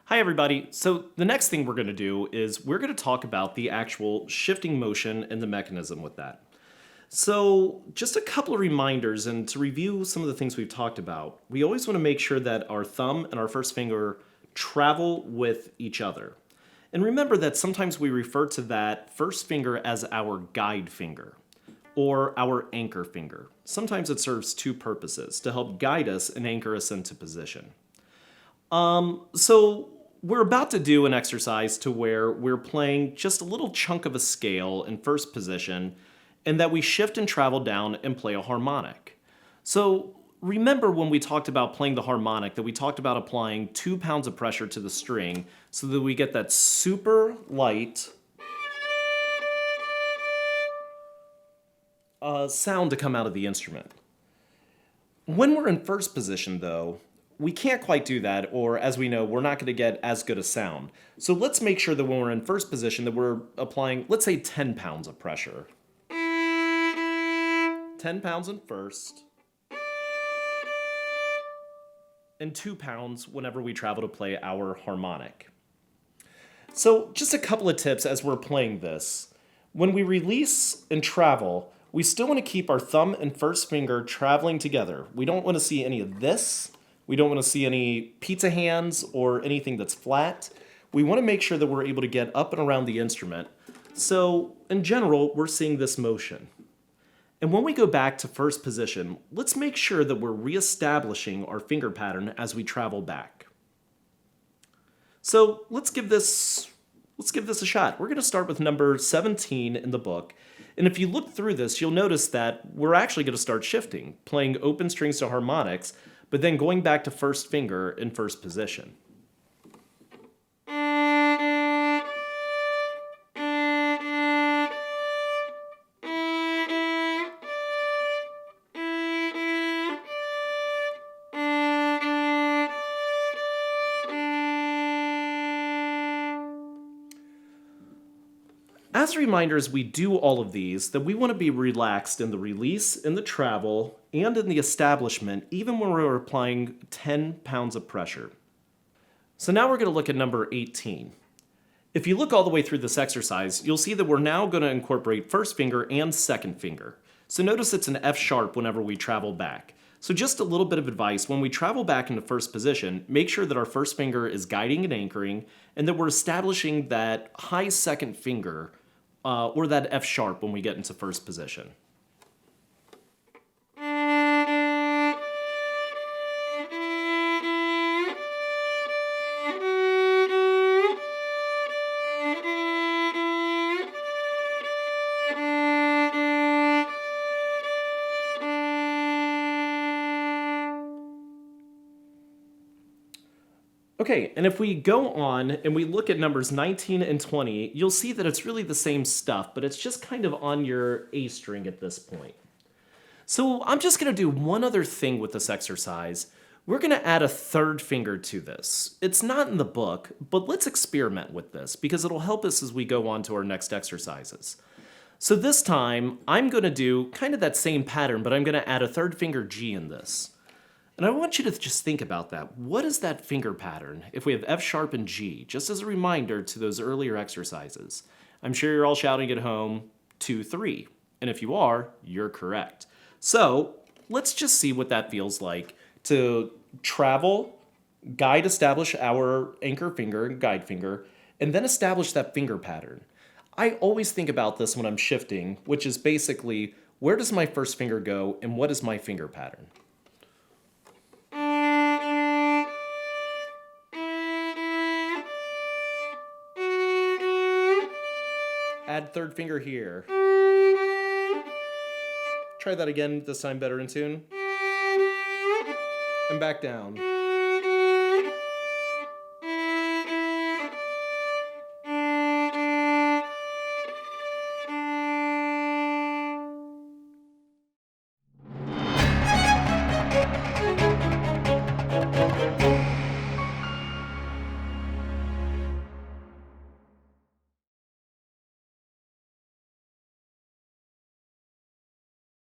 Hi everybody. So the next thing we're going to do is we're going to talk about the actual shifting motion and the mechanism with that. So just a couple of reminders and to review some of the things we've talked about. We always want to make sure that our thumb and our first finger travel with each other. And remember that sometimes we refer to that first finger as our guide finger or our anchor finger. Sometimes it serves two purposes, to help guide us and anchor us into position. So we're about to do an exercise to where we're playing just a little chunk of a scale in first position and that we shift and travel down and play a harmonic. So remember when we talked about playing the harmonic that we talked about applying 2 pounds of pressure to the string so that we get that super light sound to come out of the instrument. When we're in first position though, we can't quite do that, or as we know, we're not going to get as good a sound. So let's make sure that when we're in first position that we're applying, let's say 10 pounds of pressure. 10 pounds in first, and 2 pounds whenever we travel to play our harmonic. So just a couple of tips as we're playing this. When we release and travel, we still want to keep our thumb and first finger traveling together. We don't want to see any of this. We don't want to see any pizza hands or anything that's flat. We want to make sure that we're able to get up and around the instrument. So in general, we're seeing this motion. And when we go back to first position, let's make sure that we're reestablishing our finger pattern as we travel back. So let's give this a shot. We're going to start with number 17 in the book. And if you look through this, you'll notice that we're actually going to start shifting, playing open strings to harmonics, but then going back to first finger in first position. As reminders, we do all of these, that we want to be relaxed in the release, in the travel, and in the establishment, even when we're applying 10 pounds of pressure. So now we're going to look at number 18. If you look all the way through this exercise, you'll see that we're now going to incorporate first finger and second finger. So notice it's an F sharp whenever we travel back. So just a little bit of advice, when we travel back into first position, make sure that our first finger is guiding and anchoring, and that we're establishing that high second finger or that F sharp when we get into first position. Okay, and if we go on and we look at numbers 19 and 20, you'll see that it's really the same stuff, but it's just kind of on your A string at this point. So I'm just going to do one other thing with this exercise. We're going to add a third finger to this. It's not in the book, but let's experiment with this because it'll help us as we go on to our next exercises. So this time, I'm going to do kind of that same pattern, but I'm going to add a third finger G in this. And I want you to just think about that. What is that finger pattern if we have F sharp and G? Just as a reminder to those earlier exercises. I'm sure you're all shouting at home, 2, 3. And if you are, you're correct. So let's just see what that feels like to travel, guide, establish our anchor finger and guide finger, and then establish that finger pattern. I always think about this when I'm shifting, which is basically, where does my first finger go and what is my finger pattern? Add third finger here. Try that again, this time better in tune. And back down.